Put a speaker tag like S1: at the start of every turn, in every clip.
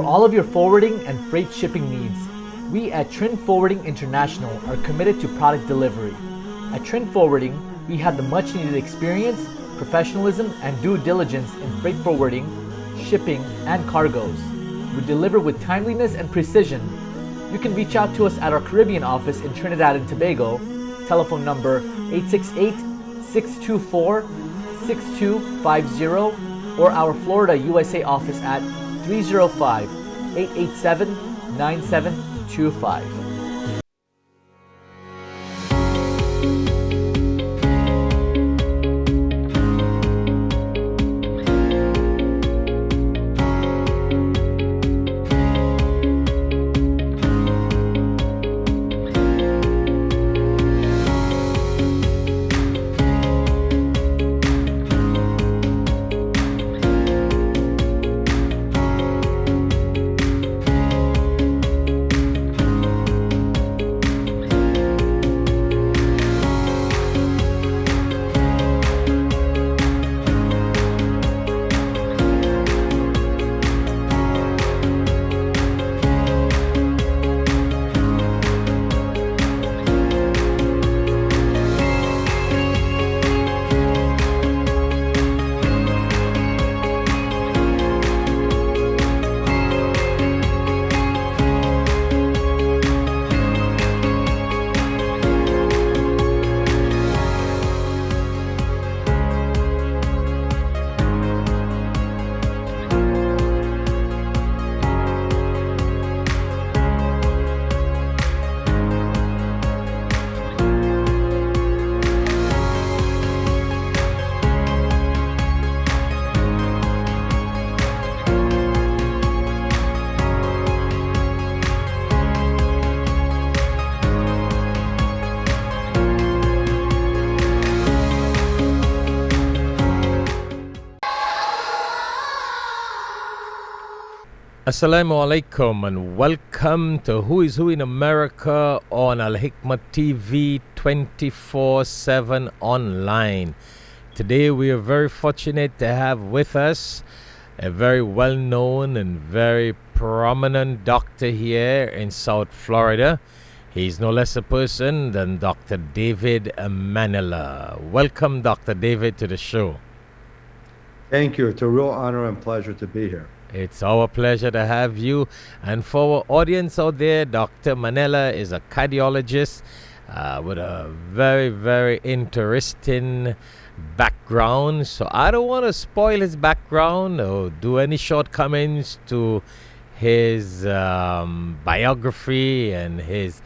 S1: all of your forwarding and freight shipping needs. We at Trin Forwarding International are committed to product delivery. At Trin Forwarding, we have the much needed experience, professionalism, and due diligence in freight forwarding, shipping, and cargoes. We deliver with timeliness and precision. You can reach out to us at our Caribbean office in Trinidad and Tobago, telephone number 868-624-6250, or our Florida USA office at 305-887-9725.
S2: Assalamu alaikum and welcome to Who is Who in America on Alhikmat TV 24/7 online. Today we are very fortunate to have with us a very well-known and very prominent doctor here in South Florida. He's no less a person than Dr. David Manela. Welcome, Dr. David, to the show.
S3: Thank you. It's a real honor and pleasure to be here.
S2: It's our pleasure to have you. And for our audience out there, Dr. Manela is a cardiologist with a very, very interesting background. So I don't want to spoil his background or do any shortcomings to his biography and his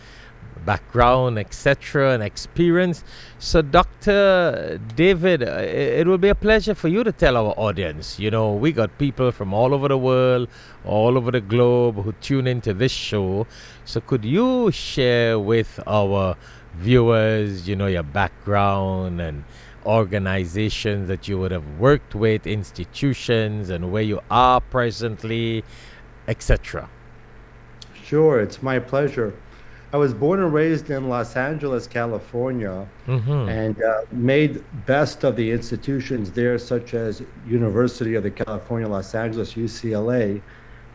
S2: background, etc., and experience. So Dr. David, it will be a pleasure for you to tell our audience. You know, we got people from all over the world, all over the globe who tune into this show. So could you share with our viewers, you know, your background and organizations that you would have worked with, institutions, and where you are presently, etc.?
S3: Sure, it's my pleasure. I was born and raised in Los Angeles, California, and made best of the institutions there, such as University of the California, Los Angeles, UCLA.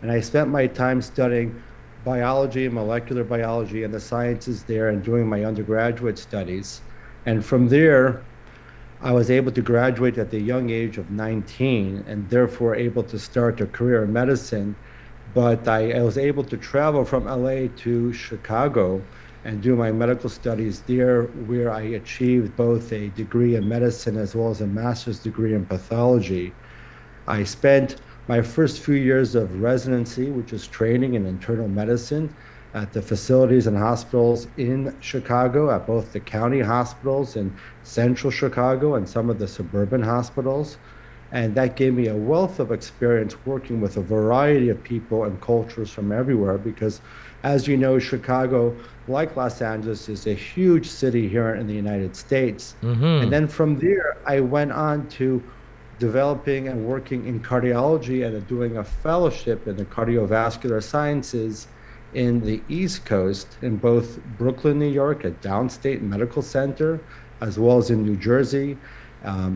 S3: And I spent my time studying biology, molecular biology, and the sciences there and doing my undergraduate studies. And from there, I was able to graduate at the young age of 19 and therefore able to start a career in medicine. But I was able to travel from LA to Chicago and do my medical studies there, where I achieved both a degree in medicine as well as a master's degree in pathology. I spent my first few years of residency, which is training in internal medicine, at the facilities and hospitals in Chicago, at both the county hospitals in central Chicago and some of the suburban hospitals. And that gave me a wealth of experience working with a variety of people and cultures from everywhere, because as you know, Chicago, like Los Angeles, is a huge city here in the United States. And then from there, I went on to developing and working in cardiology and doing a fellowship in the cardiovascular sciences in the East Coast, in both Brooklyn, New York, at Downstate Medical Center, as well as in New Jersey.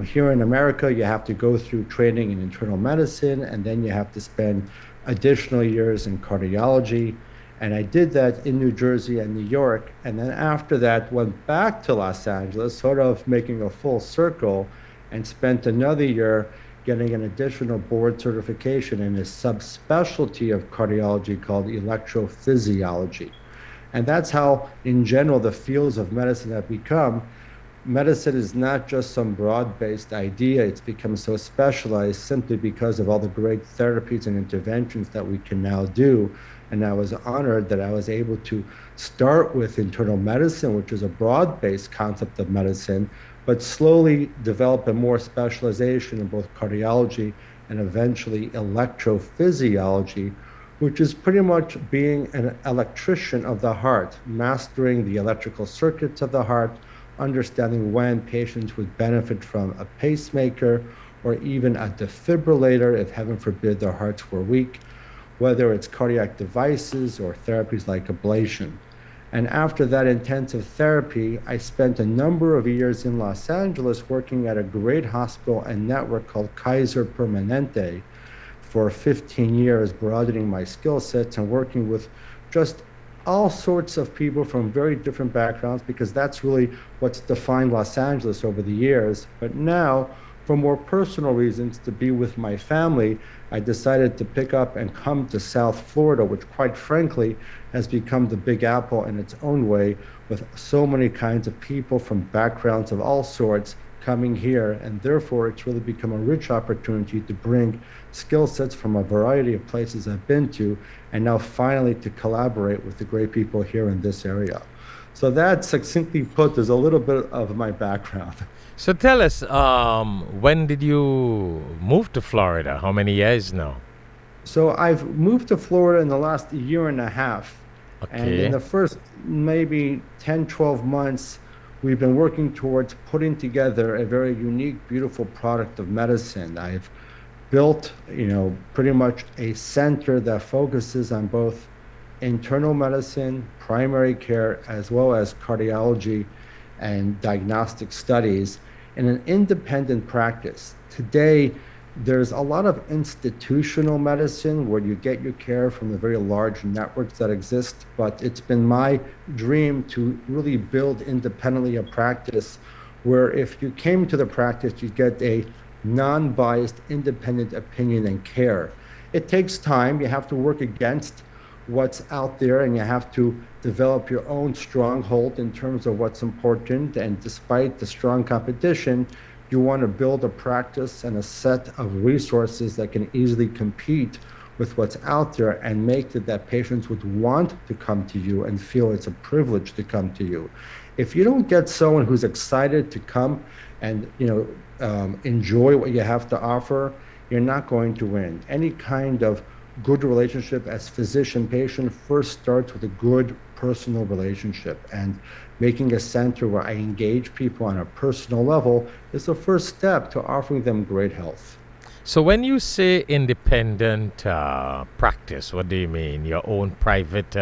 S3: Here in America, you have to go through training in internal medicine, and then you have to spend additional years in cardiology. And I did that in New Jersey and New York. And then after that, went back to Los Angeles, sort of making a full circle, and spent another year getting an additional board certification in a subspecialty of cardiology called electrophysiology. And that's how, in general, the fields of medicine have become. Medicine is not just some broad-based idea. It's become so specialized simply because of all the great therapies and interventions that we can now do. And I was honored that I was able to start with internal medicine, which is a broad-based concept of medicine, but slowly develop a more specialization in both cardiology and eventually electrophysiology, which is pretty much being an electrician of the heart, mastering the electrical circuits of the heart, understanding when patients would benefit from a pacemaker or even a defibrillator if, heaven forbid, their hearts were weak, whether it's cardiac devices or therapies like ablation. And after that intensive therapy, I spent a number of years in Los Angeles working at a great hospital and network called Kaiser Permanente for 15 years, broadening my skill sets and working with just all sorts of people from very different backgrounds, because that's really what's defined Los Angeles over the years. But now, for more personal reasons, to be with my family, I decided to pick up and come to South Florida, which quite frankly has become the Big Apple in its own way, with so many kinds of people from backgrounds of all sorts coming here. And therefore, it's really become a rich opportunity to bring skill sets from a variety of places I've been to, and now finally to collaborate with the great people here in this area. So that, succinctly put, is a little bit of my background.
S2: So tell us, when did you move to Florida? How many years now?
S3: So I've moved to Florida in the last year and a half. And
S2: Okay.
S3: in the first maybe 10, 12 months, we've been working towards putting together a very unique, beautiful product of medicine. I've built, pretty much a center that focuses on both internal medicine, primary care, as well as cardiology and diagnostic studies in an independent practice. Today, there's a lot of institutional medicine where you get your care from the very large networks that exist, but it's been my dream to really build independently a practice where if you came to the practice, you get a non-biased, independent opinion and care. It takes time. You have to work against what's out there, and you have to develop your own stronghold in terms of what's important. And despite the strong competition, you want to build a practice and a set of resources that can easily compete with what's out there and make it that patients would want to come to you and feel it's a privilege to come to you. If you don't get someone who's excited to come and enjoy what you have to offer, you're not going to win. Any kind of good relationship as physician-patient first starts with a good personal relationship, and making a center where I engage people on a personal level is the first step to offering them great health.
S2: So when you say independent practice, what do you mean? Your own private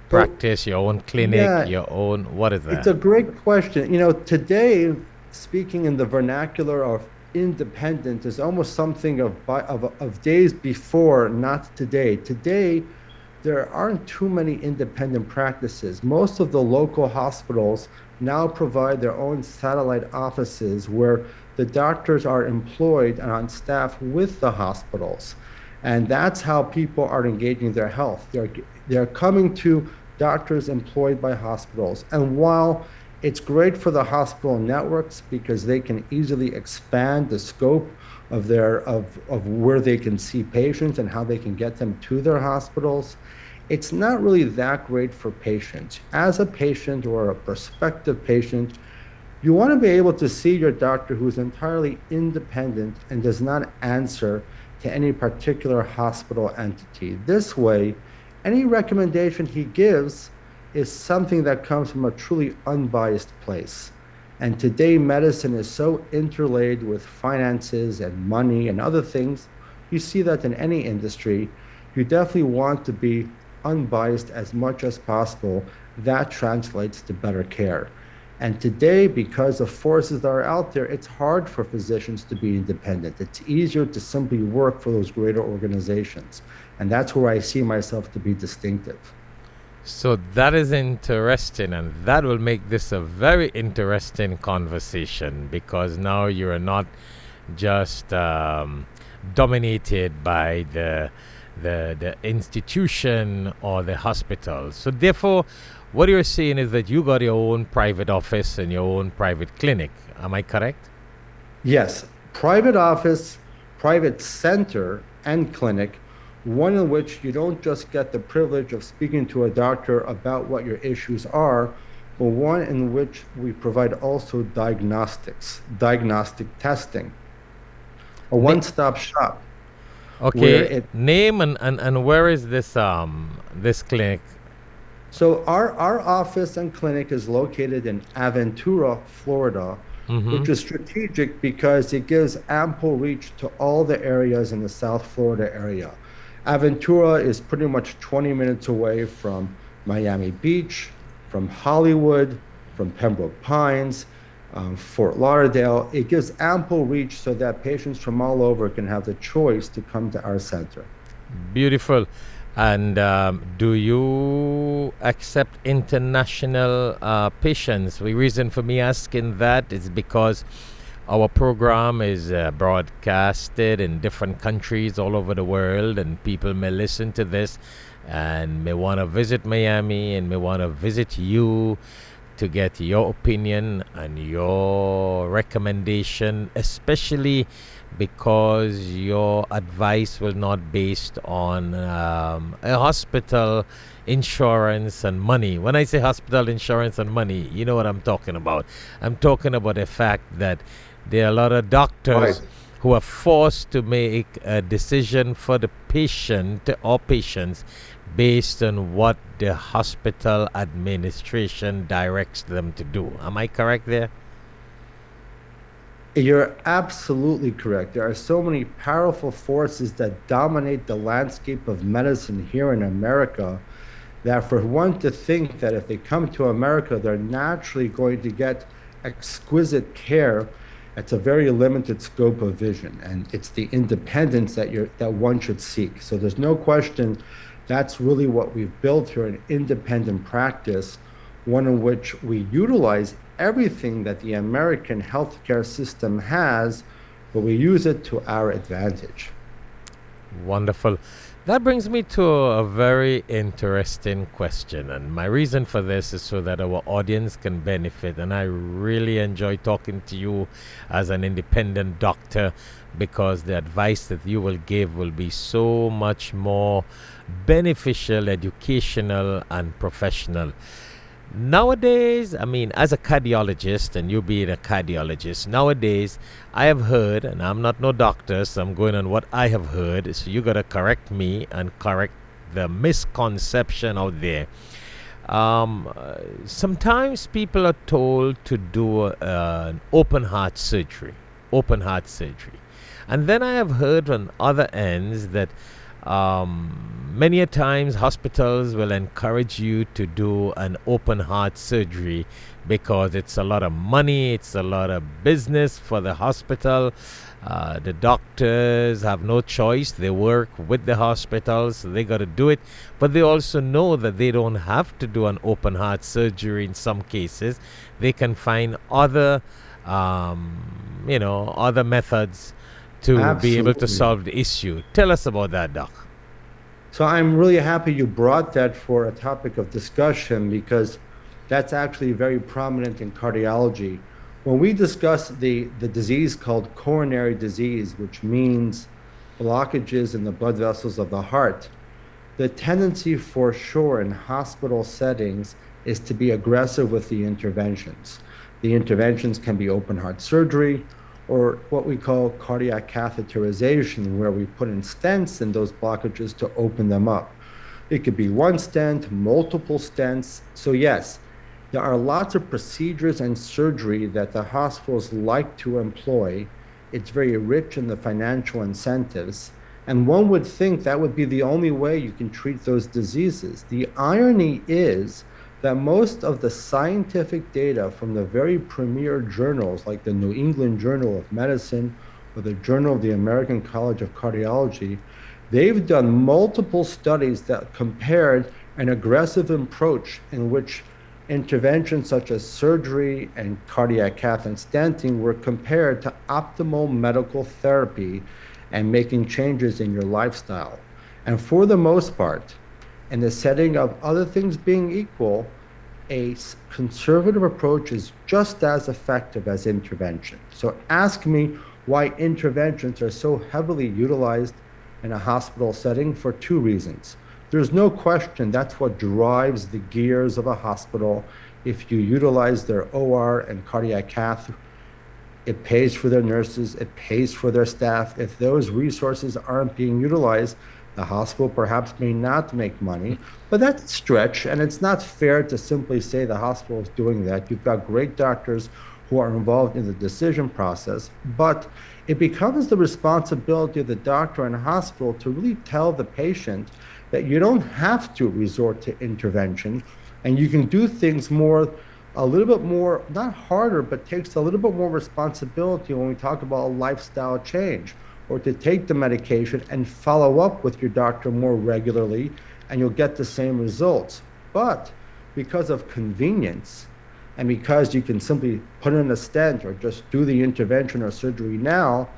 S2: practice, your own clinic,
S3: Yeah,
S2: your own, what is
S3: it's
S2: that?
S3: a great question. Today, speaking in the vernacular of independent is almost something of days before, not today. Today, there aren't too many independent practices. Most of the local hospitals now provide their own satellite offices where the doctors are employed and on staff with the hospitals. And that's how people are engaging their health. They're coming to doctors employed by hospitals. And while it's great for the hospital networks because they can easily expand the scope of where they can see patients and how they can get them to their hospitals, it's not really that great for patients. As a patient or a prospective patient, you want to be able to see your doctor who's entirely independent and does not answer to any particular hospital entity. This way, any recommendation he gives is something that comes from a truly unbiased place. And today, medicine is so interlaid with finances and money and other things. You see that in any industry. You definitely want to be unbiased as much as possible. That translates to better care. And today, because of forces that are out there, it's hard for physicians to be independent. It's easier to simply work for those greater organizations. And that's where I see myself to be distinctive.
S2: So that is interesting, and that will make this a very interesting conversation, because now you are not just dominated by the institution or the hospital. So therefore, what you're saying is that you got your own private office and your own private clinic. Am I correct?
S3: Yes, private office, private center, and clinic, one in which you don't just get the privilege of speaking to a doctor about what your issues are, but one in which we provide also diagnostic testing, a one-stop shop.
S2: Okay, name and where is this clinic?
S3: So our office and clinic is located in Aventura, Florida, which is strategic because it gives ample reach to all the areas in the South Florida area. Aventura is pretty much 20 minutes away from Miami Beach, from Hollywood, from Pembroke Pines, Fort Lauderdale. It gives ample reach so that patients from all over can have the choice to come to our center.
S2: Beautiful. And do you accept international patients? The reason for me asking that is because our program is broadcasted in different countries all over the world, and people may listen to this and may want to visit Miami and may want to visit you to get your opinion and your recommendation, especially because your advice will not based on a hospital insurance and money. When I say hospital insurance and money, you know what I'm talking about. I'm talking about the fact that there are a lot of doctors who are forced to make a decision for the patient or patients based on what the hospital administration directs them to do. Am I correct there?
S3: You're absolutely correct. There are so many powerful forces that dominate the landscape of medicine here in America that for one to think that if they come to America, they're naturally going to get exquisite care, it's a very limited scope of vision. And it's the independence that one should seek. So there's no question that's really what we've built here, an independent practice, one in which we utilize everything that the American healthcare system has, but we use it to our advantage.
S2: Wonderful. That brings me to a very interesting question. And my reason for this is so that our audience can benefit. And I really enjoy talking to you as an independent doctor, because the advice that you will give will be so much more beneficial, educational, and professional. Nowadays, I mean, as a cardiologist, and you being a cardiologist, nowadays I have heard, and I'm not no doctor, so I'm going on what I have heard, so you got to correct me and correct the misconception out there. Sometimes people are told to do an open heart surgery. And then I have heard on other ends that many a times hospitals will encourage you to do an open heart surgery because it's a lot of money, it's a lot of business for the hospital. The doctors have no choice. They work with the hospitals, so they got to do it. But they also know that they don't have to do an open heart surgery in some cases. They can find other, other methods to be able to solve the issue. Tell us about that, Doc.
S3: So I'm really happy you brought that for a topic of discussion, because that's actually very prominent in cardiology. When we discuss the disease called coronary disease, which means blockages in the blood vessels of the heart, the tendency for sure in hospital settings is to be aggressive with the interventions. The interventions can be open heart surgery, or what we call cardiac catheterization, where we put in stents in those blockages to open them up. It could be one stent, multiple stents. So yes, there are lots of procedures and surgery that the hospitals like to employ. It's very rich in the financial incentives. And one would think that would be the only way you can treat those diseases. The irony is that most of the scientific data from the very premier journals, like the New England Journal of Medicine or the Journal of the American College of Cardiology, they've done multiple studies that compared an aggressive approach in which interventions such as surgery and cardiac cath and stenting were compared to optimal medical therapy and making changes in your lifestyle. And for the most part, in the setting of other things being equal, a conservative approach is just as effective as intervention. So ask me why interventions are so heavily utilized in a hospital setting for two reasons. There's no question that's what drives the gears of a hospital. If you utilize their OR and cardiac cath, it pays for their nurses, it pays for their staff. If those resources aren't being utilized, the hospital perhaps may not make money, but that's a stretch, and it's not fair to simply say the hospital is doing that. You've got great doctors who are involved in the decision process, but it becomes the responsibility of the doctor and hospital to really tell the patient that you don't have to resort to intervention, and you can do things a little bit more, not harder, but takes a little bit more responsibility when we talk about a lifestyle change, or to take the medication and follow up with your doctor more regularly, and you'll get the same results. But because of convenience, and because you can simply put in a stent or just do the intervention or surgery now,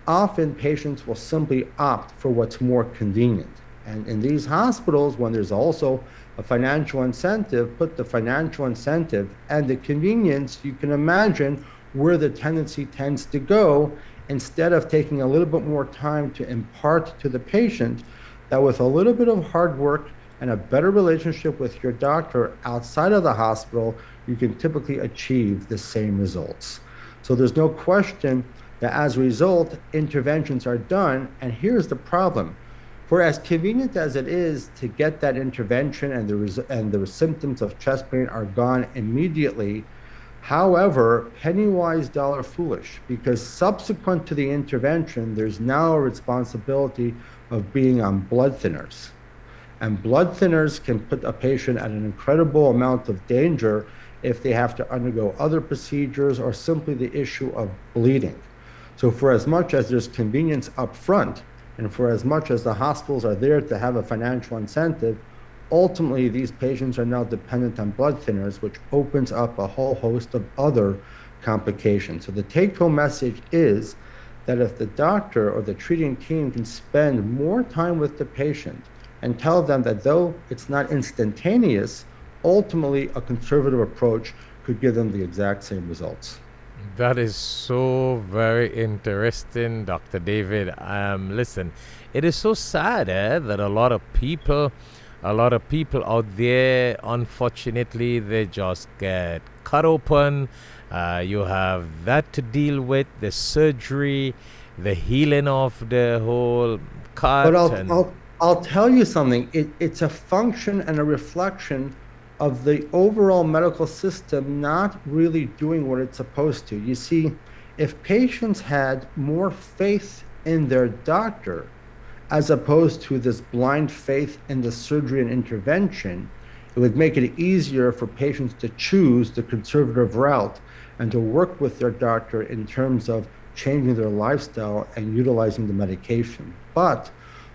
S3: often patients will simply opt for what's more convenient. And in these hospitals, when there's also a financial incentive, put the financial incentive and the convenience, you can imagine where the tendency tends to go, instead of taking a little bit more time to impart to the patient that with a little bit of hard work and a better relationship with your doctor outside of the hospital, you can typically achieve the same results. So there's no question that as a result, interventions are done. And here's the problem. For as convenient as it is to get that intervention and the symptoms of chest pain are gone immediately, however, penny wise, dollar foolish, because subsequent to the intervention, there's now a responsibility of being on blood thinners. And blood thinners can put a patient at an incredible amount of danger if they have to undergo other procedures or simply the issue of bleeding. So for as much as there's convenience up front, and for as much as the hospitals are there to have a financial incentive, ultimately these patients are now dependent on blood thinners, which opens up a whole host of other complications. So the take-home message is that if the doctor or the treating team can spend more time with the patient and tell them that though it's not instantaneous, ultimately a conservative approach could give them the exact same results.
S2: That is so very interesting, Dr. David. Listen, it is so sad that a lot of people out there, unfortunately, they just get cut open. You have that to deal with, the surgery, the healing of the whole cut.
S3: But I'll tell you something. It's a function and a reflection of the overall medical system not really doing what it's supposed to. You see, if patients had more faith in their doctor, as opposed to this blind faith in the surgery and intervention, it would make it easier for patients to choose the conservative route and to work with their doctor in terms of changing their lifestyle and utilizing the medication. But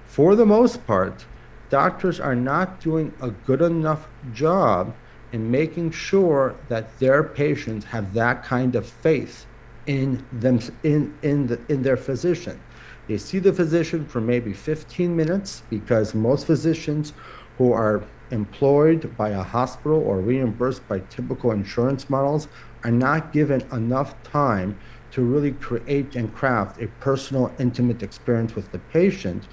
S3: for the most part, doctors are not doing a good enough job in making sure that their patients have that kind of faith in them, in their physician. They see the physician for maybe 15 minutes because most physicians who are employed by a hospital or reimbursed by typical insurance models are not given enough time to really create and craft a personal, intimate experience with the patient.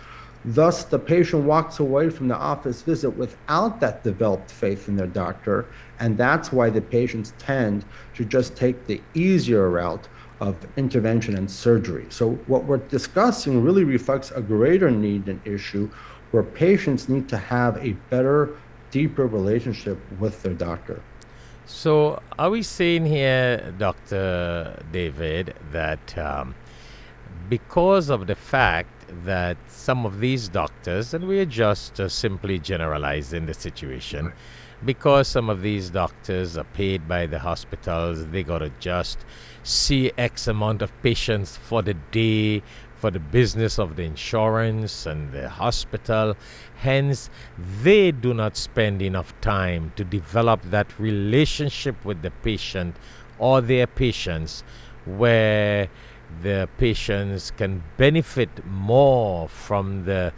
S3: Thus, the patient walks away from the office visit without that developed faith in their doctor, and that's why the patients tend to just take the easier route of intervention and surgery. So what we're discussing really reflects a greater need and issue where patients need to have a better, deeper relationship with their doctor.
S2: So are we saying here, Dr. David, that because of the fact that some of these doctors, and we are just simply generalizing the situation, because some of these doctors are paid by the hospitals, they got to just see X amount of patients for the day, for the business of the insurance and the hospital. Hence, they do not spend enough time to develop that relationship with the patient or their patients, where the patients can benefit more from the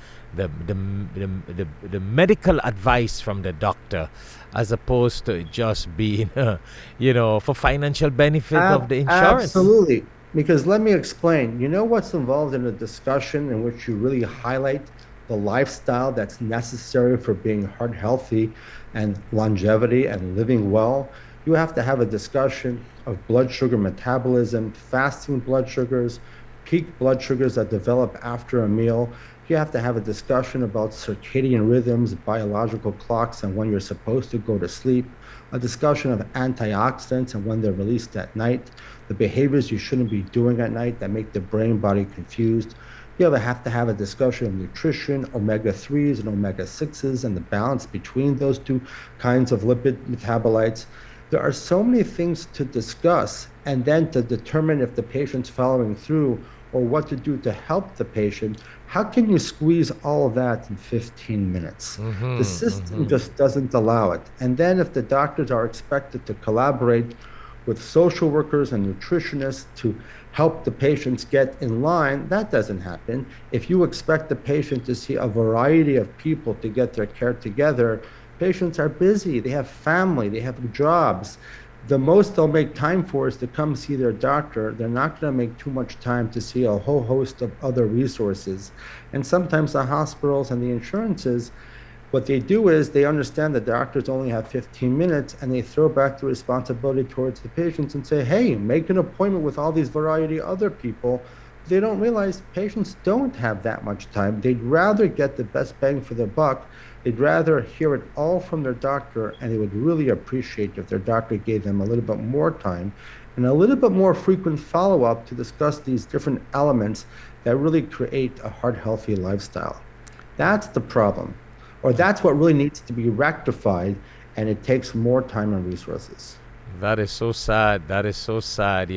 S2: medical advice from the doctor, as opposed to just being, for financial benefit of the insurance.
S3: Absolutely. Because let me explain. You know what's involved in a discussion in which you really highlight the lifestyle that's necessary for being heart healthy and longevity and living well? You have to have a discussion of blood sugar metabolism, fasting blood sugars, peak blood sugars that develop after a meal. You have to have a discussion about circadian rhythms, biological clocks, and when you're supposed to go to sleep, a discussion of antioxidants and when they're released at night, the behaviors you shouldn't be doing at night that make the brain body confused. You have to have a discussion of nutrition, omega-3s and omega-6s, and the balance between those two kinds of lipid metabolites. There are so many things to discuss, and then to determine if the patient's following through or what to do to help the patient. How can you squeeze all of that in 15 minutes? The system just doesn't allow it. And then if the doctors are expected to collaborate with social workers and nutritionists to help the patients get in line, that doesn't happen. If you expect the patient to see a variety of people to get their care together, patients are busy, they have family, they have jobs. The most they'll make time for is to come see their doctor. They're not going to make too much time to see a whole host of other resources. And sometimes the hospitals and the insurances, what they do is they understand the doctors only have 15 minutes, and they throw back the responsibility towards the patients and say, hey, make an appointment with all these variety of other people. They don't realize patients don't have that much time. They'd rather get the best bang for their buck. They'd rather hear it all from their doctor, and they would really appreciate if their doctor gave them a little bit more time and a little bit more frequent follow-up to discuss these different elements that really create a heart-healthy lifestyle. That's the problem, or that's what really needs to be rectified, and it takes more time and resources.
S2: That is so sad. That is so sad.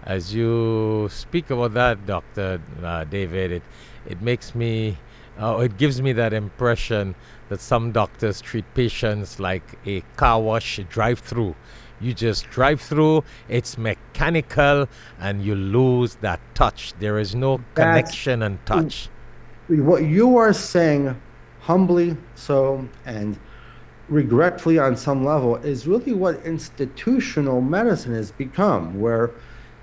S2: As you speak about that, Dr. David, it makes me... it gives me that impression that some doctors treat patients like a car wash drive-through. You just drive through, it's mechanical, and you lose that touch. There is no connection and touch.
S3: What you are saying, humbly so and regretfully on some level, is really what institutional medicine has become, where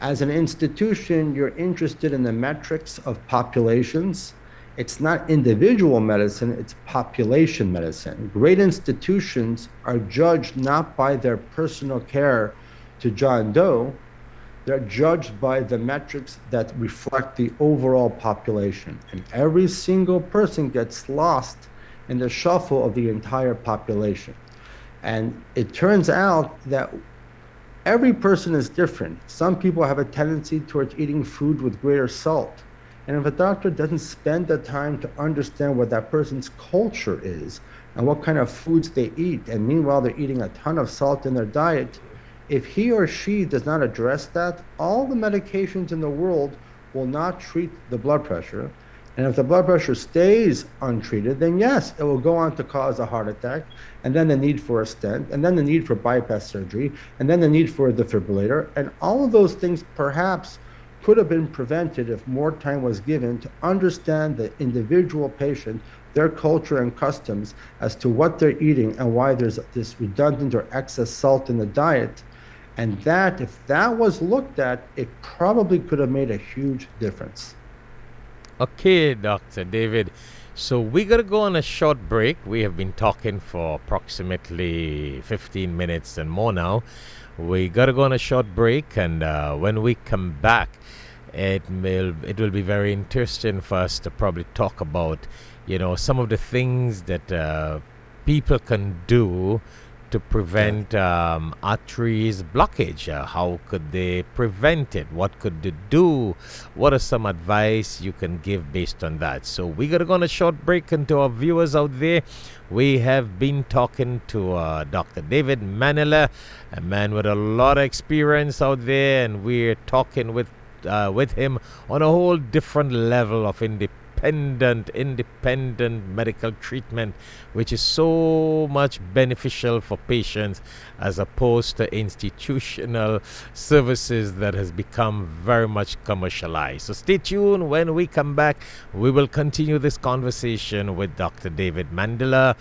S3: as an institution, you're interested in the metrics of populations. It's not individual medicine, it's population medicine. Great institutions are judged not by their personal care to John Doe, they're judged by the metrics that reflect the overall population. And every single person gets lost in the shuffle of the entire population. And it turns out that every person is different. Some people have a tendency towards eating food with greater salt. And if a doctor doesn't spend the time to understand what that person's culture is and what kind of foods they eat, and meanwhile they're eating a ton of salt in their diet, if he or she does not address that, all the medications in the world will not treat the blood pressure. And if the blood pressure stays untreated, then yes, it will go on to cause a heart attack, and then the need for a stent, and then the need for bypass surgery, and then the need for a defibrillator. And all of those things perhaps could have been prevented if more time was given to understand the individual patient, their culture and customs as to what they're eating and why there's this redundant or excess salt in the diet. And that, if that was looked at, it probably could have made a huge difference.
S2: Okay, Dr. David. So we got to go on a short break. We have been talking for approximately 15 minutes and more now. We got to go on a short break, and when we come back, it will be very interesting for us to probably talk about, some of the things that people can do to prevent arteries blockage. How could they prevent it? What could they do? What are some advice you can give based on that? So we're going to go on a short break. And to our viewers out there, we have been talking to Dr. David Manela, a man with a lot of experience out there, and we're talking with him on a whole different level of independent medical treatment, which is so much beneficial for patients as opposed to institutional services that has become very much commercialized. So stay tuned. When we come back, we will continue this conversation with Dr. David Mandela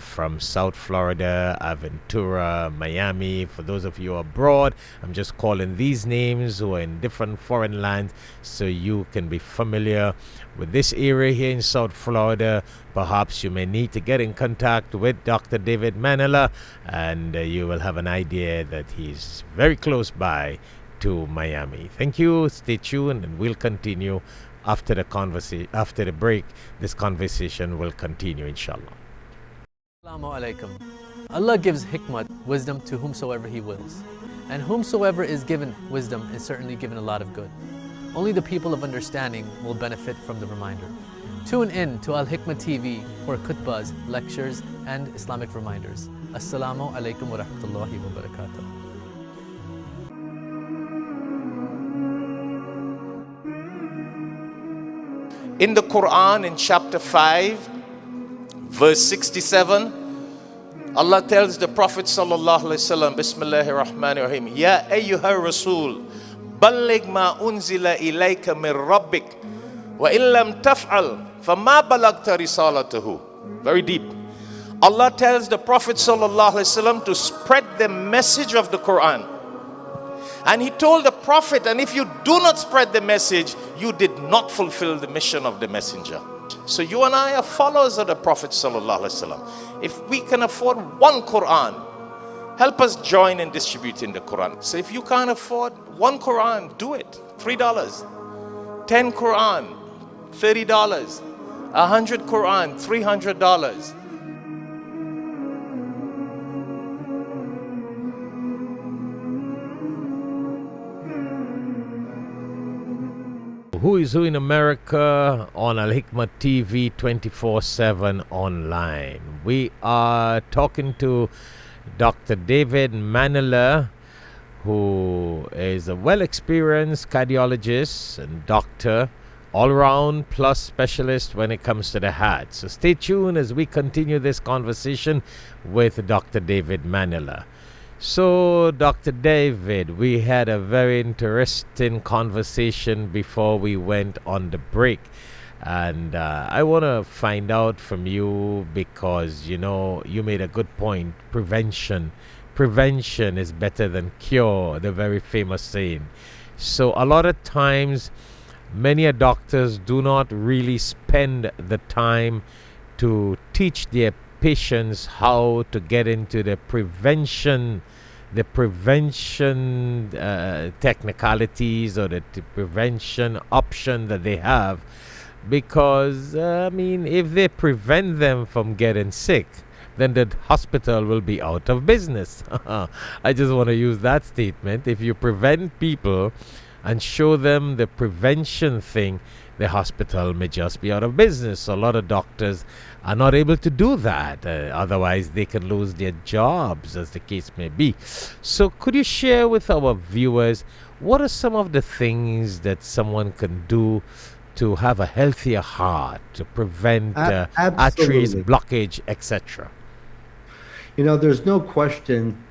S2: from South Florida, Aventura, Miami. For those of you abroad, I'm just calling these names who are in different foreign lands so you can be familiar with this area here in South Florida. Perhaps you may need to get in contact with Dr. David Manela, and you will have an idea that he's very close by to Miami. Thank you. Stay tuned, and we'll continue after the break. This conversation will continue, inshallah.
S1: Assalamu alaikum. Allah gives hikmat, wisdom, to whomsoever He wills. And whomsoever is given wisdom is certainly given a lot of good. Only the people of understanding will benefit from the reminder. Tune in to Alhikmat TV for khutbahs, lectures, and Islamic reminders. Assalamu alaikum wa rahmatullahi wa barakatuh.
S4: In the Quran, in chapter 5, verse 67, Allah tells the Prophet sallallahu alaihi wasallam, Bismillahir Rahmanir Rahim, Ya ayyuhar Rasul, balligh ma unzila ilayka min rabbik, wa illam taf'al, fama balagta risalatahu. Very deep. Allah tells the Prophet sallallahu alaihi wasallam to spread the message of the Quran. And he told the Prophet, and if you do not spread the message, you did not fulfill the mission of the messenger. So you and I are followers of the Prophet sallallahu alaihi wasallam. If we can afford one Quran, help us join in distributing the Quran. So if you can't afford one Quran, do it. $3. 10 Quran, $30. 100 Quran, $300.
S2: Who is Who in America on Alhikmat TV 24/7 online. We are talking to Dr. David Manela, who is a well-experienced cardiologist and doctor, all-round plus specialist when it comes to the heart. So stay tuned as we continue this conversation with Dr. David Manela. So, Dr. David, we had a very interesting conversation before we went on the break. And I want to find out from you because, you know, you made a good point. Prevention is better than cure, the very famous saying. So, a lot of times, many doctors do not really spend the time to teach their patients how to get into the prevention technicalities or the prevention option that they have, because if they prevent them from getting sick, then the hospital will be out of business. I just want to use that statement. If you prevent people and show them the prevention thing, the hospital may just be out of business. So a lot of doctors are not able to do that. Otherwise, they can lose their jobs, as the case may be. So could you share with our viewers, what are some of the things that someone can do to have a healthier heart, to prevent arteries, blockage, etc.?
S3: You know, there's no question,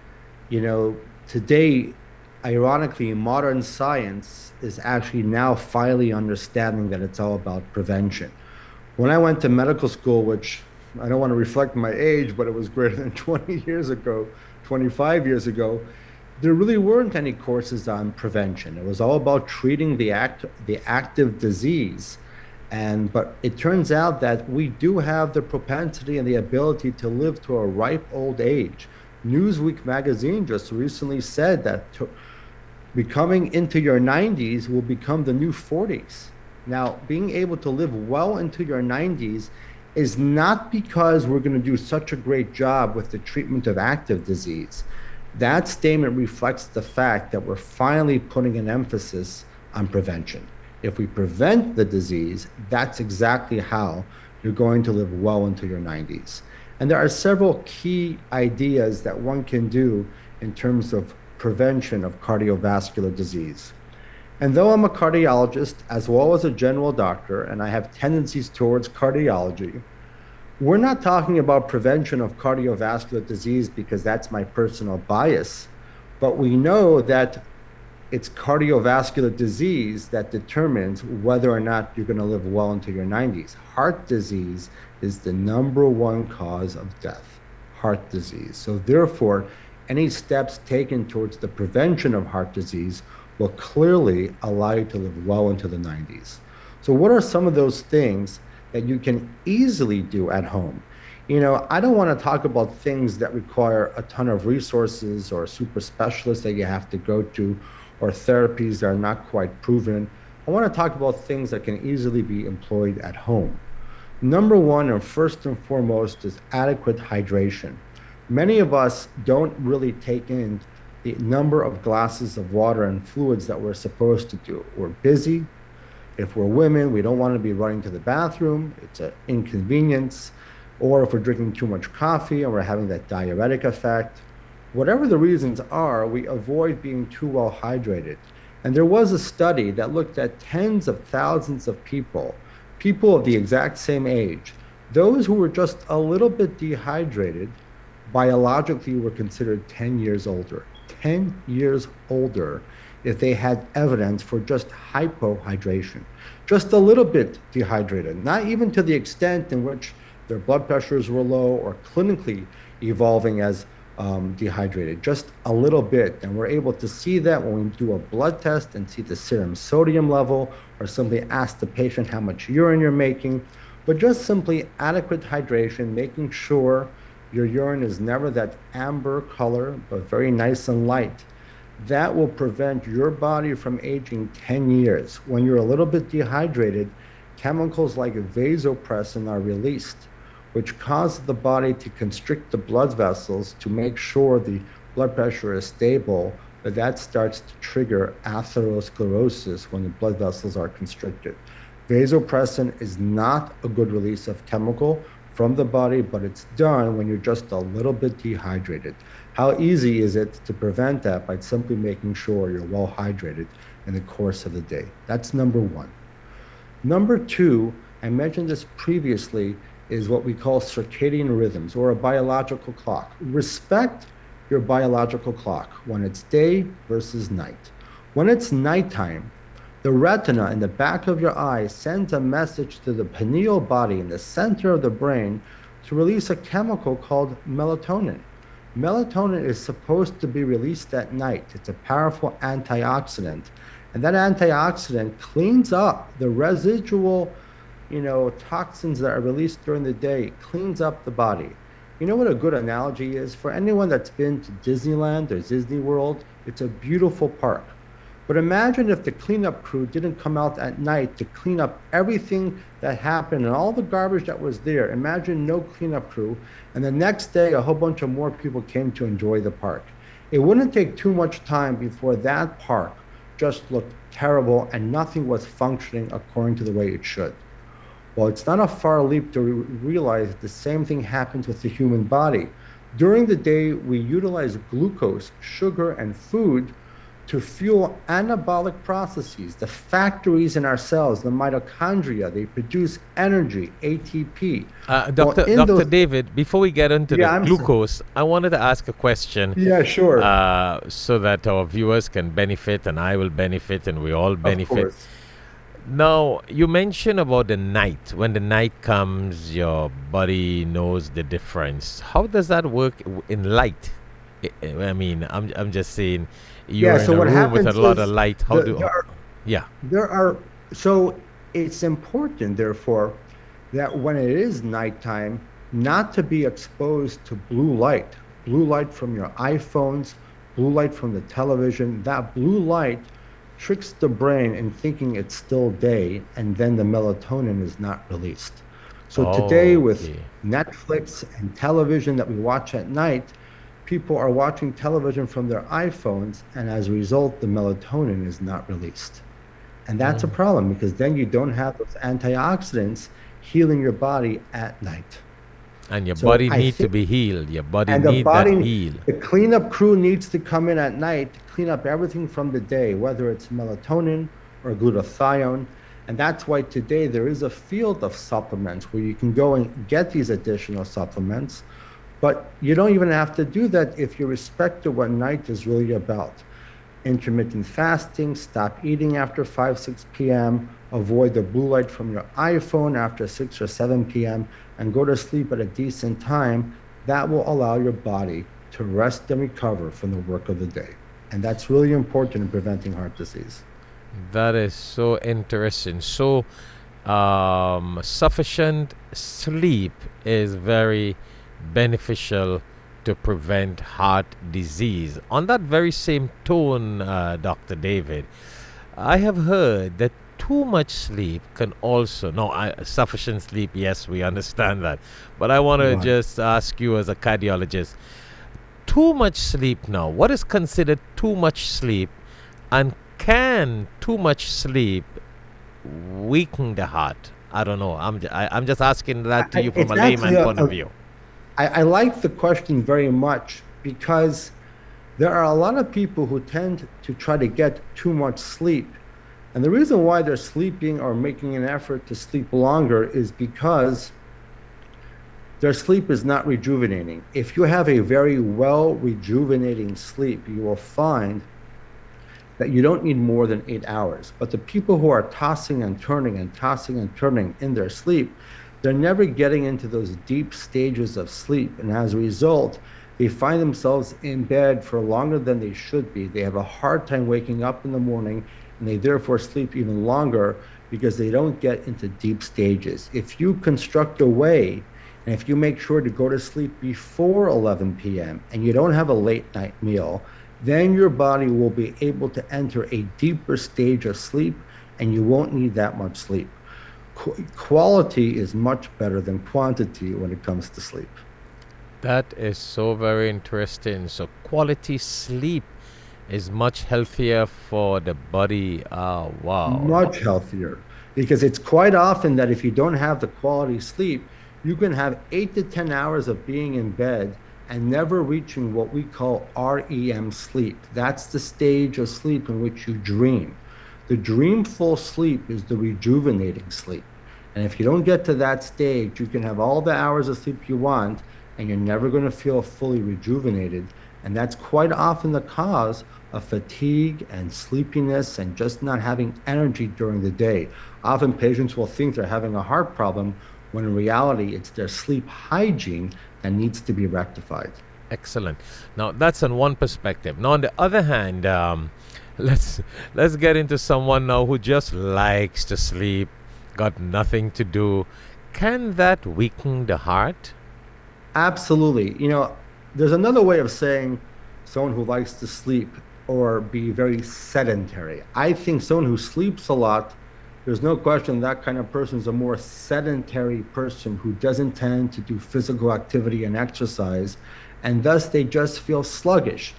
S3: today, ironically, modern science is actually now finally understanding that it's all about prevention. When I went to medical school, which I don't want to reflect my age, but it was greater than 20 years ago, 25 years ago, there really weren't any courses on prevention. It was all about treating the active disease. But it turns out that we do have the propensity and the ability to live to a ripe old age. Newsweek magazine just recently said that becoming into your 90s will become the new 40s. Now, being able to live well into your 90s is not because we're going to do such a great job with the treatment of active disease. That statement reflects the fact that we're finally putting an emphasis on prevention. If we prevent the disease, that's exactly how you're going to live well into your 90s. And there are several key ideas that one can do in terms of prevention of cardiovascular disease. And though I'm a cardiologist as well as a general doctor, and I have tendencies towards cardiology, we're not talking about prevention of cardiovascular disease because that's my personal bias, but we know that it's cardiovascular disease that determines whether or not you're going to live well into your 90s. Heart disease is the #1 cause of death, heart disease. So therefore, any steps taken towards the prevention of heart disease will clearly allow you to live well into the 90s. So what are some of those things that you can easily do at home? You know, I don't want to talk about things that require a ton of resources or super specialists that you have to go to, or therapies that are not quite proven. I want to talk about things that can easily be employed at home. #1 and first and foremost is adequate hydration. Many of us don't really take in the number of glasses of water and fluids that we're supposed to do. We're busy. If we're women, we don't want to be running to the bathroom. It's an inconvenience. Or if we're drinking too much coffee and we're having that diuretic effect. Whatever the reasons are, we avoid being too well hydrated. And there was a study that looked at tens of thousands of people of the exact same age. Those who were just a little bit dehydrated, biologically were considered 10 years older. 10 years older if they had evidence for just hypohydration. Just a little bit dehydrated, not even to the extent in which their blood pressures were low or clinically evolving as dehydrated, just a little bit. And we're able to see that when we do a blood test and see the serum sodium level, or simply ask the patient how much urine you're making, but just simply adequate hydration, making sure your urine is never that amber color, but very nice and light. That will prevent your body from aging 10 years. When you're a little bit dehydrated, chemicals like vasopressin are released, which causes the body to constrict the blood vessels to make sure the blood pressure is stable, but that starts to trigger atherosclerosis when the blood vessels are constricted. Vasopressin is not a good release of chemical from the body, but it's done when you're just a little bit dehydrated. How easy is it to prevent that by simply making sure you're well hydrated in the course of the day? That's #1. #2, I mentioned this previously, is what we call circadian rhythms, or a biological clock. Respect your biological clock when it's day versus night. When it's nighttime, the retina in the back of your eye sends a message to the pineal body in the center of the brain to release a chemical called melatonin. Melatonin is supposed to be released at night. It's a powerful antioxidant. And that antioxidant cleans up the residual toxins that are released during the day, cleans up the body. You know what a good analogy is? For anyone that's been to Disneyland or Disney World, it's a beautiful park. But imagine if the cleanup crew didn't come out at night to clean up everything that happened and all the garbage that was there. Imagine no cleanup crew, and the next day a whole bunch of more people came to enjoy the park. It wouldn't take too much time before that park just looked terrible and nothing was functioning according to the way it should. Well, it's not a far leap to realize the same thing happens with the human body. During the day, we utilize glucose, sugar, and food to fuel anabolic processes. The factories in our cells, the mitochondria, they produce energy, ATP.
S2: Dr. David, before we get into the glucose, I wanted to ask a question.
S3: Yeah, sure.
S2: So that our viewers can benefit and I will benefit and we all benefit.
S3: Of course.
S2: Now, you mentioned about the night. When the night comes, your body knows the difference. How does that work in light? I mean, I'm just saying, you're in a room with a lot of light.
S3: So it's important, therefore, that when it is nighttime, not to be exposed to blue light from your iPhones, blue light from the television. That blue light tricks the brain in thinking it's still day, and then the melatonin is not released. So today, with
S2: Okay.
S3: Netflix and television that we watch at night, people are watching television from their iPhones, and as a result, the melatonin is not released. And that's a
S2: Mm.
S3: problem because then you don't have those antioxidants healing your body at night.
S2: And your
S3: So
S2: body
S3: I
S2: need to
S3: think,
S2: be healed. Your body
S3: and the
S2: need that
S3: body,
S2: heal.
S3: the cleanup crew needs to come in at night to clean up everything from the day, whether it's melatonin or glutathione. And that's why today there is a field of supplements where you can go and get these additional supplements. But you don't even have to do that if you respect what night is really about. Intermittent fasting, stop eating after 5, 6 p.m., avoid the blue light from your iPhone after 6 or 7 p.m., and go to sleep at a decent time. That will allow your body to rest and recover from the work of the day. And that's really important in preventing heart disease.
S2: That is so interesting. So, sufficient sleep is very beneficial to prevent heart disease. On that very same tone, Dr. David, I have heard that too much sleep can also, no, sufficient sleep, yes, we understand that. But I want to
S3: Right.
S2: just ask you as a cardiologist, too much sleep now, what is considered too much sleep, and can too much sleep weaken the heart? I don't know. I'm just asking that to you from
S3: It's
S2: a
S3: actually
S2: layman point of view.
S3: I like the question very much because there are a lot of people who tend to try to get too much sleep. And the reason why they're sleeping or making an effort to sleep longer is because their sleep is not rejuvenating. If you have a very well rejuvenating sleep, you will find that you don't need more than 8 hours. But the people who are tossing and turning and tossing and turning in their sleep, they're never getting into those deep stages of sleep. And as a result, they find themselves in bed for longer than they should be. They have a hard time waking up in the morning, and they therefore sleep even longer because they don't get into deep stages. If you construct a way, and if you make sure to go to sleep before 11 p.m. and you don't have a late night meal, then your body will be able to enter a deeper stage of sleep and you won't need that much sleep. Quality is much better than quantity when it comes to sleep.
S2: That is so very interesting. So quality sleep is much healthier for the body. Oh, wow.
S3: Much healthier because it's quite often that if you don't have the quality sleep, you can have 8 to 10 hours of being in bed and never reaching what we call REM sleep. That's the stage of sleep in which you dream. The dreamful sleep is the rejuvenating sleep. And if you don't get to that stage, you can have all the hours of sleep you want, and you're never going to feel fully rejuvenated. And that's quite often the cause of fatigue and sleepiness and just not having energy during the day. Often patients will think they're having a heart problem when in reality it's their sleep hygiene that needs to be rectified.
S2: Excellent. Now that's on one perspective. Now on the other hand, let's get into someone now who just likes to sleep, got nothing to do. Can that weaken the heart?
S3: Absolutely. There's another way of saying someone who likes to sleep or be very sedentary. I think someone who sleeps a lot, there's no question that kind of person is a more sedentary person who doesn't tend to do physical activity and exercise, and thus they just feel sluggish.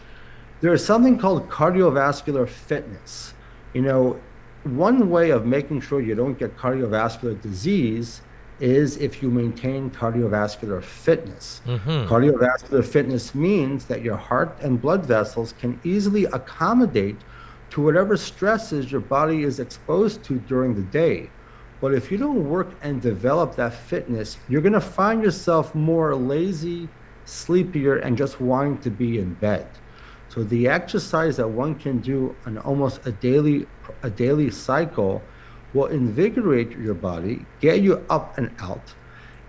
S3: There is something called cardiovascular fitness. One way of making sure you don't get cardiovascular disease is if you maintain cardiovascular fitness.
S2: Mm-hmm.
S3: Cardiovascular fitness means that your heart and blood vessels can easily accommodate to whatever stresses your body is exposed to during the day. But if you don't work and develop that fitness, you're going to find yourself more lazy, sleepier, and just wanting to be in bed. So the exercise that one can do on almost a daily cycle will invigorate your body, get you up and out,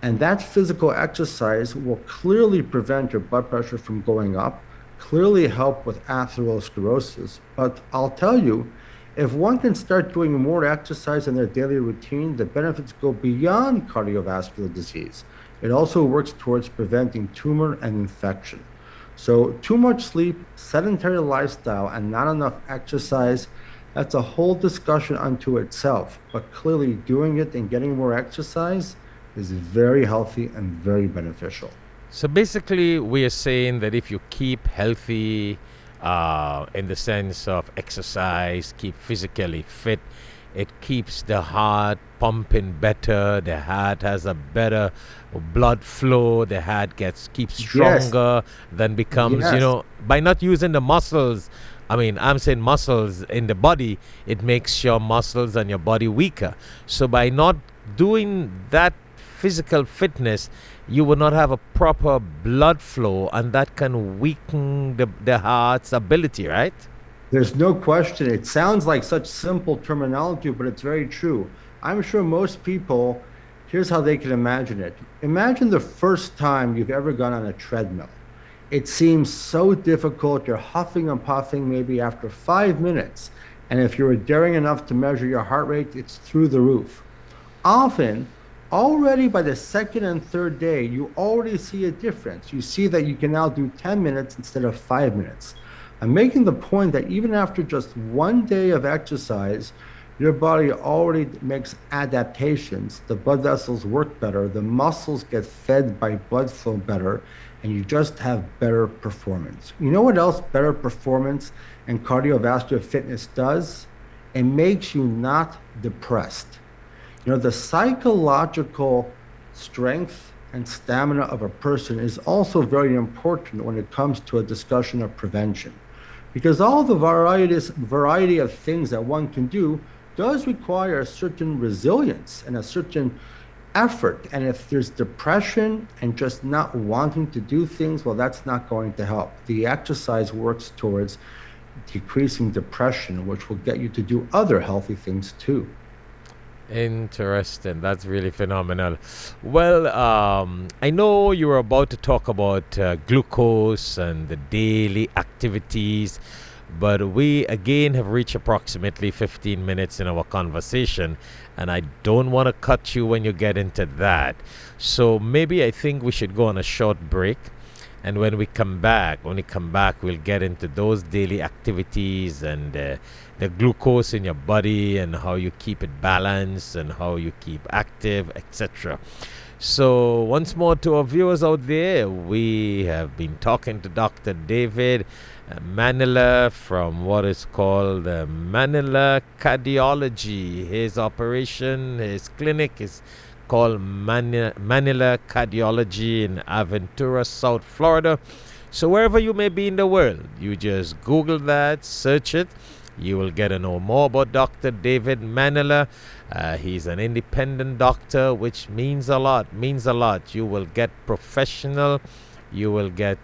S3: and that physical exercise will clearly prevent your blood pressure from going up, clearly help with atherosclerosis. But I'll tell you, if one can start doing more exercise in their daily routine, the benefits go beyond cardiovascular disease. It also works towards preventing tumor and infection. So too much sleep, sedentary lifestyle, and not enough exercise, that's a whole discussion unto itself. But clearly doing it and getting more exercise is very healthy and very beneficial.
S2: So basically, we are saying that if you keep healthy, in the sense of exercise, keep physically fit, it keeps the heart pumping better. The heart has a better blood flow. The heart keeps
S3: Yes,
S2: stronger. Then becomes,
S3: yes.
S2: by not using the muscles. I mean, I'm saying muscles in the body. It makes your muscles and your body weaker. So by not doing that physical fitness, you will not have a proper blood flow, and that can weaken the heart's ability, right?
S3: There's no question. It sounds like such simple terminology, but it's very true. I'm sure most people, here's how they can imagine it. Imagine the first time you've ever gone on a treadmill. It seems so difficult. You're huffing and puffing maybe after 5 minutes. And if you're daring enough to measure your heart rate, it's through the roof. Often, already by the second and third day, you already see a difference. You see that you can now do 10 minutes instead of 5 minutes. I'm making the point that even after just one day of exercise, your body already makes adaptations. The blood vessels work better, the muscles get fed by blood flow better, and you just have better performance. You know what else better performance and cardiovascular fitness does? It makes you not depressed. The psychological strength and stamina of a person is also very important when it comes to a discussion of prevention. Because all the variety of things that one can do does require a certain resilience and a certain effort. And if there's depression and just not wanting to do things, well, that's not going to help. The exercise works towards decreasing depression, which will get you to do other healthy things too.
S2: Interesting. That's really phenomenal. Well, I know you were about to talk about glucose and the daily activities, but we again have reached approximately 15 minutes in our conversation, and I don't want to cut you when you get into that. So maybe I think we should go on a short break. And when we come back, we'll get into those daily activities and the glucose in your body and how you keep it balanced and how you keep active, etc. So once more to our viewers out there, we have been talking to Dr. David Manela from what is called Manela Cardiology. His clinic is called Manela Cardiology in Aventura, South Florida. So wherever you may be in the world, you just Google that, search it. You will get to know more about Dr. David Manela. He's an independent doctor, which means a lot. You will get professional. You will get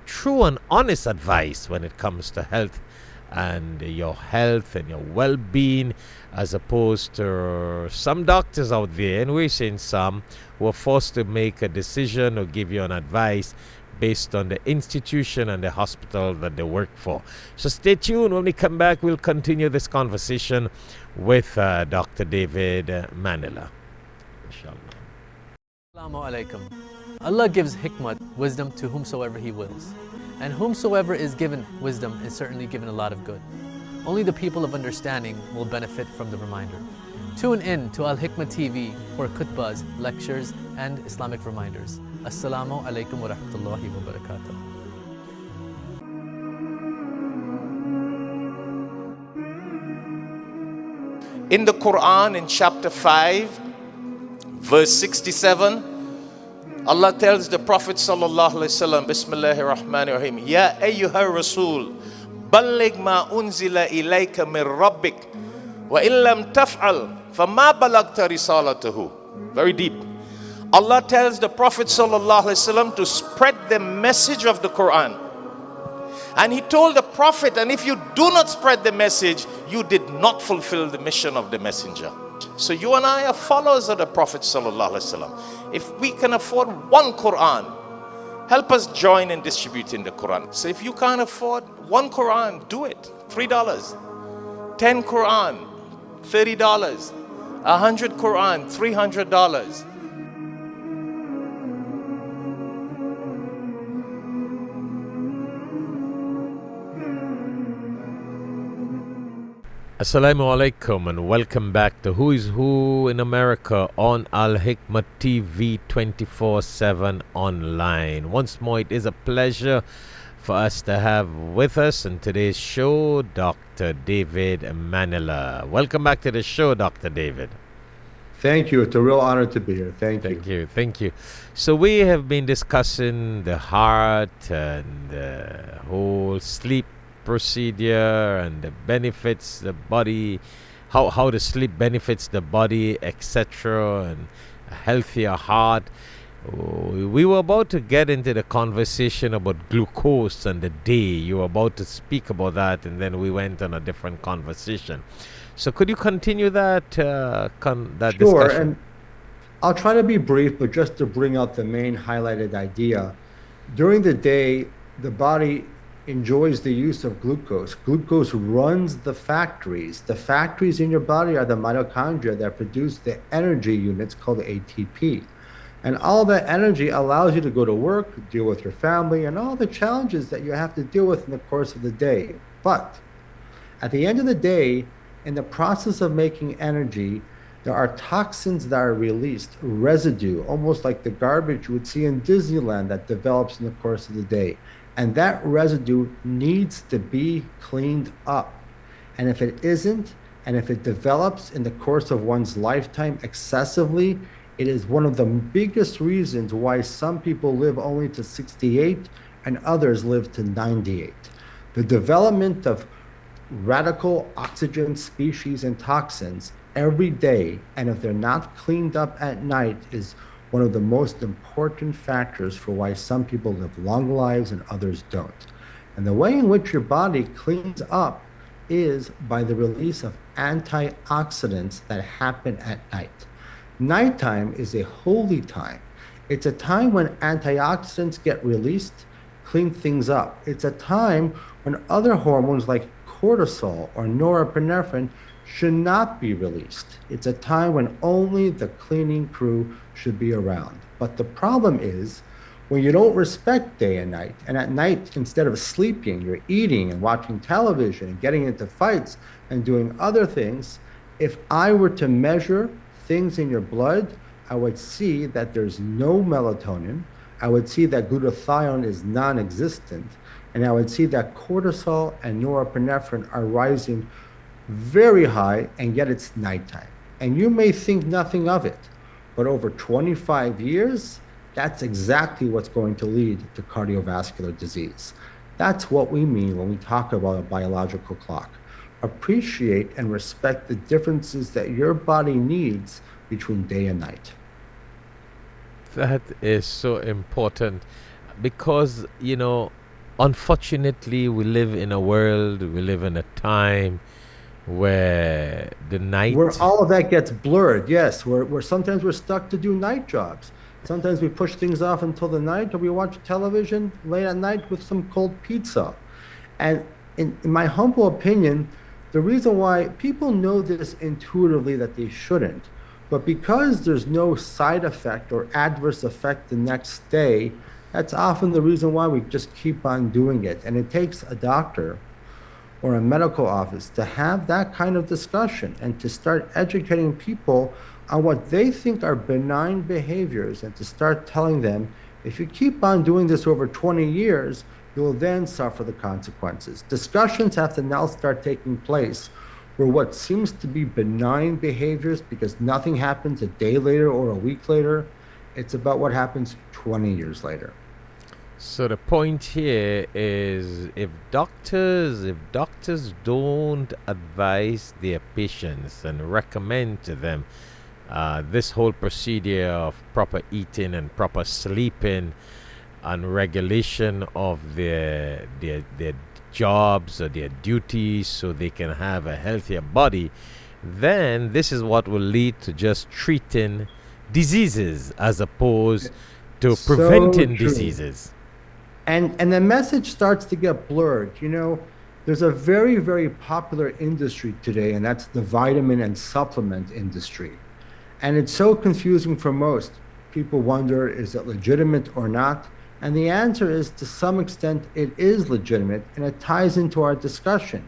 S2: true and honest advice when it comes to health and your well-being, as opposed to some doctors out there, and we're seeing some, who are forced to make a decision or give you an advice based on the institution and the hospital that they work for. So stay tuned. When we come back, we'll continue this conversation with Dr. David Manela. Inshallah.
S1: Assalamu alaikum. Allah gives hikmat, wisdom, to whomsoever He wills. And whomsoever is given wisdom is certainly given a lot of good. Only the people of understanding will benefit from the reminder. Tune in to Alhikmat TV for khutbahs, lectures, and Islamic reminders. Assalamu alaikum wa rahmatullahi wa barakatuh.
S4: In the Quran, in chapter 5, verse 67, Allah tells the Prophet sallallahu alaihi wasallam, Bismillahir Rahmanir Rahim, Ya ayyuhar Rasul, balligh ma unzila ilayka min rabbik, wa illam taf'al, fama balagta risalatahu. Very deep. Allah tells the Prophet sallallahu alaihi wasallam to spread the message of the Quran. And he told the Prophet, and if you do not spread the message, you did not fulfill the mission of the messenger. So you and I are followers of the Prophet sallallahu alaihi wasallam. If we can afford one Quran, help us join in distributing the Quran. So if you can't afford one Quran, do it. $3. 10 Quran, $30. 100 Quran, $300.
S2: Assalamu alaikum and welcome back to Who is Who in America on Alhikmat TV 24/7 online. Once more, it is a pleasure for us to have with us in today's show Dr. David Manela. Welcome back to the show, Dr. David.
S3: Thank you. It's a real honor to be here. Thank you.
S2: Thank you. So we have been discussing the heart and the whole sleep procedure and the benefits the body, how the sleep benefits the body, etc., and a healthier heart. We were about to get into the conversation about glucose and the day. You were about to speak about that, and then we went on a different conversation. So could you continue that that
S3: Sure,
S2: discussion?
S3: and I'll try to be brief, but just to bring out the main highlighted idea. During the day, the body enjoys the use of glucose. Glucose runs the factories. The factories in your body are the mitochondria that produce the energy units called ATP. And all that energy allows you to go to work, deal with your family, and all the challenges that you have to deal with in the course of the day. But at the end of the day, in the process of making energy, there are toxins that are released, residue, almost like the garbage you would see in Disneyland that develops in the course of the day. And that residue needs to be cleaned up. And if it isn't, and if it develops in the course of one's lifetime excessively, it is one of the biggest reasons why some people live only to 68 and others live to 98. The development of radical oxygen species and toxins every day, and if they're not cleaned up at night, is one of the most important factors for why some people live long lives and others don't. And the way in which your body cleans up is by the release of antioxidants that happen at night. Nighttime is a holy time. It's a time when antioxidants get released, clean things up. It's a time when other hormones like cortisol or norepinephrine should not be released. It's a time when only the cleaning crew should be around. But the problem is when you don't respect day and night, and at night, instead of sleeping, you're eating and watching television and getting into fights and doing other things. If I were to measure things in your blood, I would see that there's no melatonin. I would see that glutathione is non-existent. And I would see that cortisol and norepinephrine are rising very high, and yet it's nighttime. And you may think nothing of it, but over 25 years, that's exactly what's going to lead to cardiovascular disease. That's what we mean when we talk about a biological clock. Appreciate and respect the differences that your body needs between day and night.
S2: That is so important because, unfortunately, we live in a world, we live in a time where the night,
S3: where all of that gets blurred. Yes, where sometimes we're stuck to do night jobs. Sometimes we push things off until the night, or we watch television late at night with some cold pizza. And in my humble opinion, the reason why people know this intuitively that they shouldn't, but because there's no side effect or adverse effect the next day, that's often the reason why we just keep on doing it. And it takes a doctor or a medical office to have that kind of discussion and to start educating people on what they think are benign behaviors, and to start telling them, if you keep on doing this over 20 years, you'll then suffer the consequences. Discussions have to now start taking place where what seems to be benign behaviors, because nothing happens a day later or a week later, it's about what happens 20 years later.
S2: So the point here is if doctors don't advise their patients and recommend to them this whole procedure of proper eating and proper sleeping and regulation of their jobs or their duties so they can have a healthier body, then this is what will lead to just treating diseases as opposed to preventing diseases.
S3: And the message starts to get blurred. There's a very, very popular industry today, and that's the vitamin and supplement industry. And it's so confusing for most. People wonder, is it legitimate or not? And the answer is, to some extent, it is legitimate, and it ties into our discussion.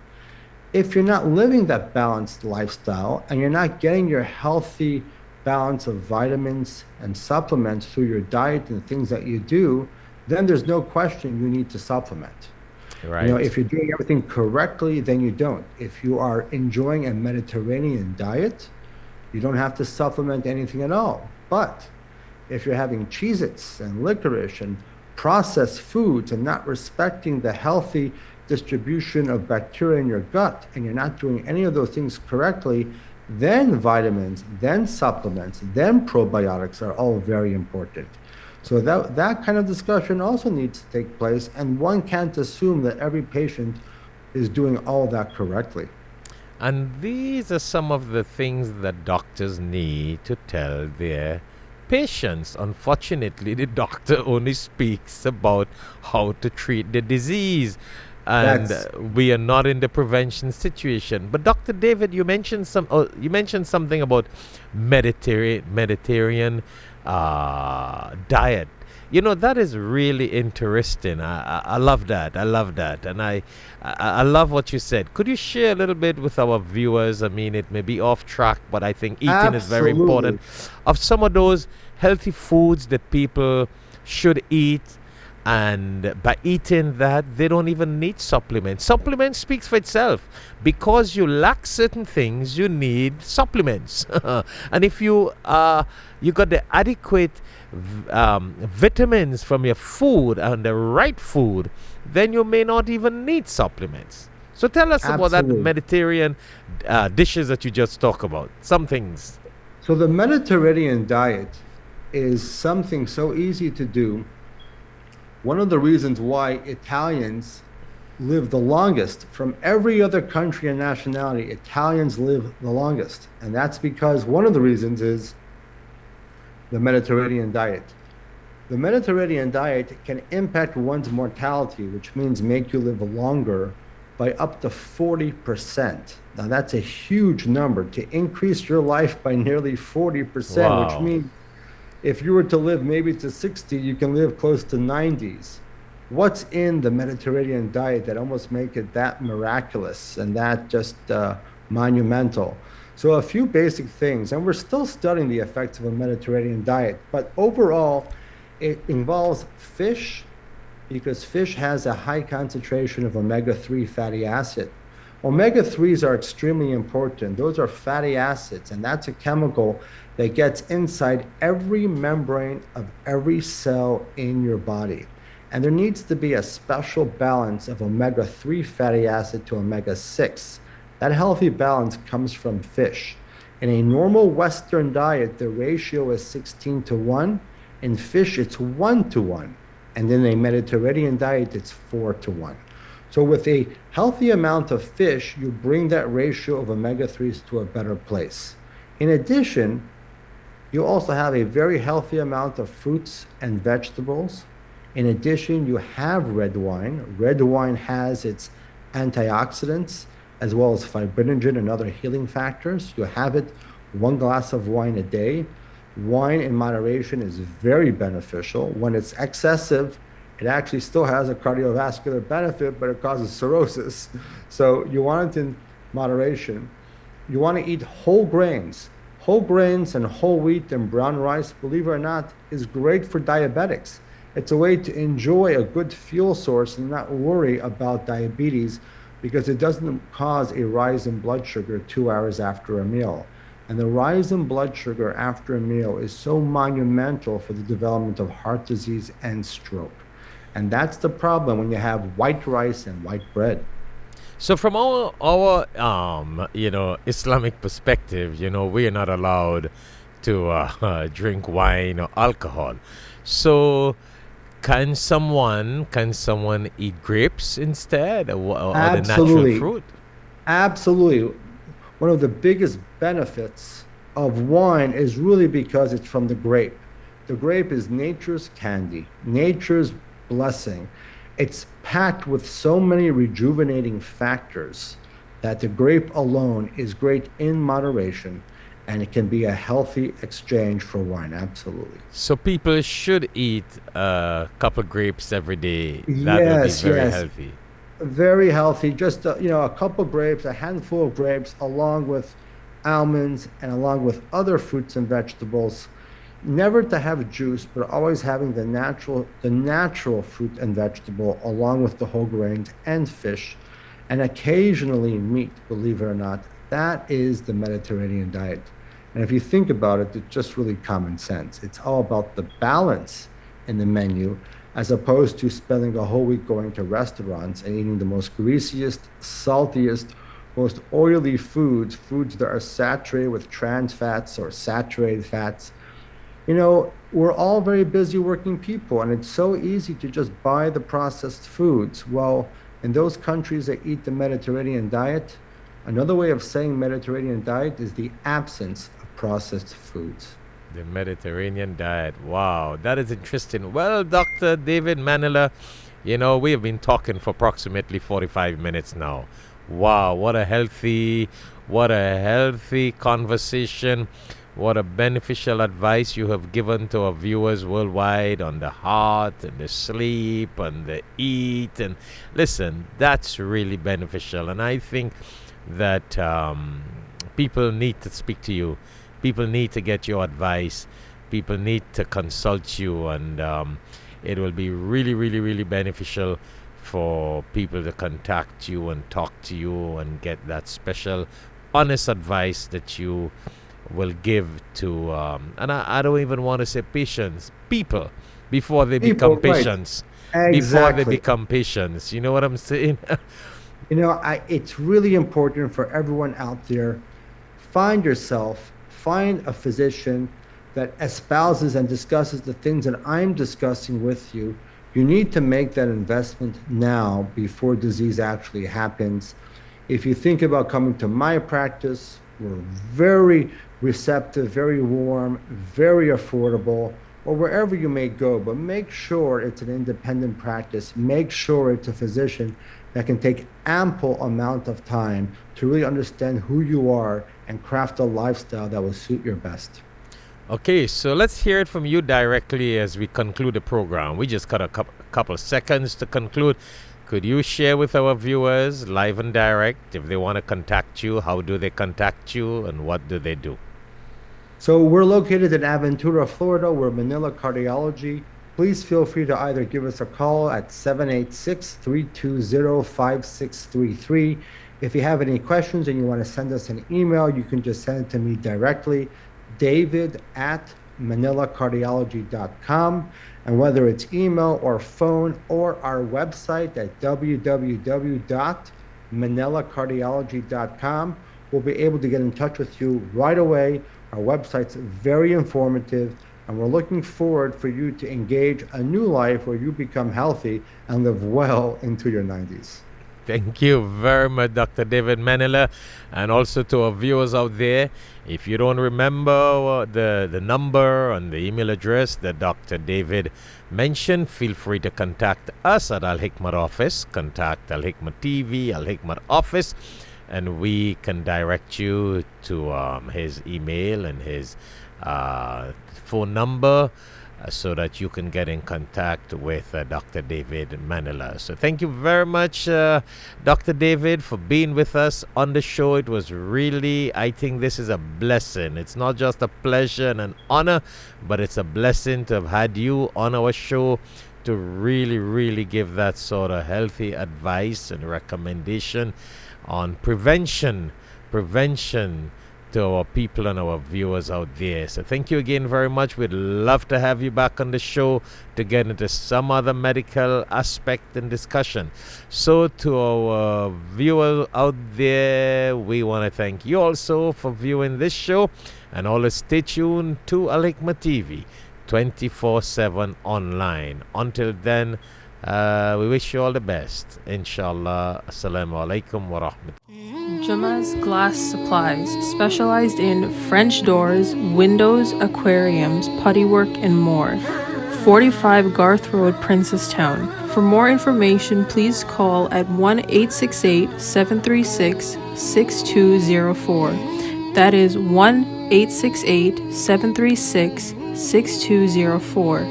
S3: if you're not living that balanced lifestyle and you're not getting your healthy balance of vitamins and supplements through your diet and the things that you do, then there's no question you need to supplement.
S2: Right.
S3: If you're doing everything correctly, then you don't. If you are enjoying a Mediterranean diet, you don't have to supplement anything at all. But if you're having Cheez-Its and licorice and processed foods and not respecting the healthy distribution of bacteria in your gut, and you're not doing any of those things correctly, then vitamins, then supplements, then probiotics are all very important. So that kind of discussion also needs to take place, and one can't assume that every patient is doing all that correctly.
S2: And these are some of the things that doctors need to tell their patients. Unfortunately, the doctor only speaks about how to treat the disease, and we are not in the prevention situation. But Dr. David, you mentioned something about Mediterranean diet. That is really interesting. I love that. And I love what you said. Could you share a little bit with our viewers? I mean, it may be off track, but I think eating is very important. Of some of those healthy foods that people should eat, and by eating that, they don't even need supplements. Supplements speaks for itself. Because you lack certain things, you need supplements. And if you got the adequate vitamins from your food and the right food, then you may not even need supplements. So tell us about that Mediterranean dishes that you just talked about. Some things.
S3: So the Mediterranean diet is something so easy to do. One of the reasons why Italians live the longest from every other country and nationality, Italians live the longest. And that's because one of the reasons is the Mediterranean diet. The Mediterranean diet can impact one's mortality, which means make you live longer, by up to 40%. Now that's a huge number, to increase your life by nearly 40%,
S2: wow.
S3: Which means if you were to live maybe to 60, you can live close to 90s. What's in the Mediterranean diet that almost make it that miraculous and that just monumental? So a few basic things, and we're still studying the effects of a Mediterranean diet, but overall, it involves fish, because fish has a high concentration of omega-3 fatty acid. Omega-3s are extremely important. Those are fatty acids, and that's a chemical that gets inside every membrane of every cell in your body. And there needs to be a special balance of omega-3 fatty acid to omega-6. That healthy balance comes from fish. In a normal Western diet, the ratio is 16:1. In fish, it's 1:1. And in a Mediterranean diet, it's 4:1. So with a healthy amount of fish, you bring that ratio of omega-3s to a better place. In addition, you also have a very healthy amount of fruits and vegetables. In addition, you have red wine. Red wine has its antioxidants as well as fibrinogen and other healing factors. You have it 1 glass of wine a day. Wine in moderation is very beneficial. When it's excessive, it actually still has a cardiovascular benefit, but it causes cirrhosis. So you want it in moderation. You want to eat whole grains. Whole grains and whole wheat and brown rice, believe it or not, is great for diabetics. It's a way to enjoy a good fuel source and not worry about diabetes, because it doesn't cause a rise in blood sugar 2 hours after a meal. And the rise in blood sugar after a meal is so monumental for the development of heart disease and stroke. And that's the problem when you have white rice and white bread.
S2: So from our Islamic perspective, we are not allowed to drink wine or alcohol. So can someone eat grapes instead, or the natural fruit?
S3: Absolutely. One of the biggest benefits of wine is really because it's from the grape. The grape is nature's candy, nature's blessing. It's packed with so many rejuvenating factors that the grape alone is great in moderation, and it can be a healthy exchange for wine, absolutely.
S2: So people should eat a couple grapes every day. That would be very healthy.
S3: very healthy. Just a couple grapes, a handful of grapes, along with almonds and along with other fruits and vegetables. Never to have juice, but always having the natural fruit and vegetable along with the whole grains and fish, and occasionally meat. Believe it or not, that is the Mediterranean diet. And if you think about it, it's just really common sense. It's all about the balance in the menu, as opposed to spending a whole week going to restaurants and eating the most greasiest, saltiest, most oily foods that are saturated with trans fats or saturated fats. We're all very busy working people, and it's so easy to just buy the processed foods. Well, in those countries that eat the Mediterranean diet, another way of saying Mediterranean diet is the absence of processed foods.
S2: The Mediterranean diet. Wow, that is interesting. Well, Dr. David Manela, we have been talking for approximately 45 minutes now. Wow, what a healthy conversation. What a beneficial advice you have given to our viewers worldwide on the heart and the sleep and the eat. And listen, that's really beneficial. And I think that people need to speak to you. People need to get your advice. People need to consult you. And it will be really, really, really beneficial for people to contact you and talk to you and get that special, honest advice that you will give to, and I don't even want to say patients, people, before they become patients.
S3: Exactly.
S2: Before they become patients. You know what I'm saying?
S3: It's really important for everyone out there. Find a physician that espouses and discusses the things that I'm discussing with you. You need to make that investment now before disease actually happens. If you think about coming to my practice, we're very receptive, very warm, very affordable, or wherever you may go, but make sure it's an independent practice. Make sure it's a physician that can take ample amount of time to really understand who you are and craft a lifestyle that will suit your best.
S2: Okay, so let's hear it from you directly as we conclude the program. We just got a couple of seconds to conclude. Could you share with our viewers, live and direct, if they want to contact you, how do they contact you and what do they do?
S3: So we're located in Aventura, Florida. We're Manela Cardiology. Please feel free to either give us a call at 786-320-5633. If you have any questions and you want to send us an email, you can just send it to me directly, david@manelacardiology.com. And whether it's email or phone or our website at www.manelacardiology.com, we'll be able to get in touch with you right away. Our website's very informative, and we're looking forward for you to engage a new life where you become healthy and live well into your 90s.
S2: Thank you very much, Dr. David Manela, and also to our viewers out there. If you don't remember the number and the email address that Dr. David mentioned, feel free to contact us at Alhikmat office. Contact alhikmattv, Alhikmat office, and we can direct you to his email and his phone number, so that you can get in contact with Dr. David Manela. So thank you very much, Dr. David, for being with us on the show. It was really, I think this is a blessing. It's not just a pleasure and an honor, but it's a blessing to have had you on our show to really, really give that sort of healthy advice and recommendation on prevention to our people and our viewers out there. So thank you again very much. We'd love to have you back on the show to get into some other medical aspect and discussion. So to our viewers out there, we want to thank you also for viewing this show, and always stay tuned to Alhikmat TV 24/7 online. Until then, we wish you all the best. Inshallah. Assalamu alaikum wa rahmatullah.
S5: Jama's Glass Supplies, specialized in French doors, windows, aquariums, puttywork, and more. 45 Garth Road, Princestown. For more information, please call at 1-868-736-6204. That is 1-868-736-6204.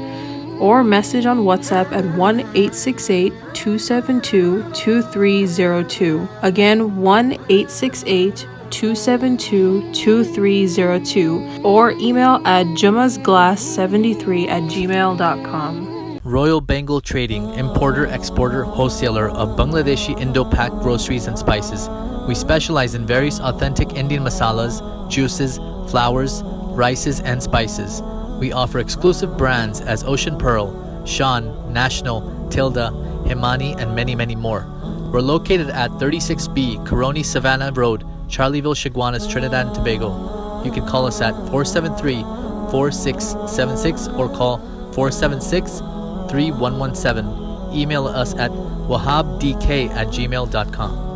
S5: or message on WhatsApp at 1-868-272-2302. Again, 1-868-272-2302, or email at jumasglass73@gmail.com.
S1: Royal Bengal Trading, importer, exporter, wholesaler of Bangladeshi Indo-Pak groceries and spices. We specialize in various authentic Indian masalas, juices, flours, rices, and spices. We offer exclusive brands as Ocean Pearl, Shan, National, Tilda, Himani, and many, many more. We're located at 36B Caroni Savannah Road, Charlieville, Chaguanas, Trinidad and Tobago. You can call us at 473-4676 or call 476-3117. Email us at wahabdk@gmail.com.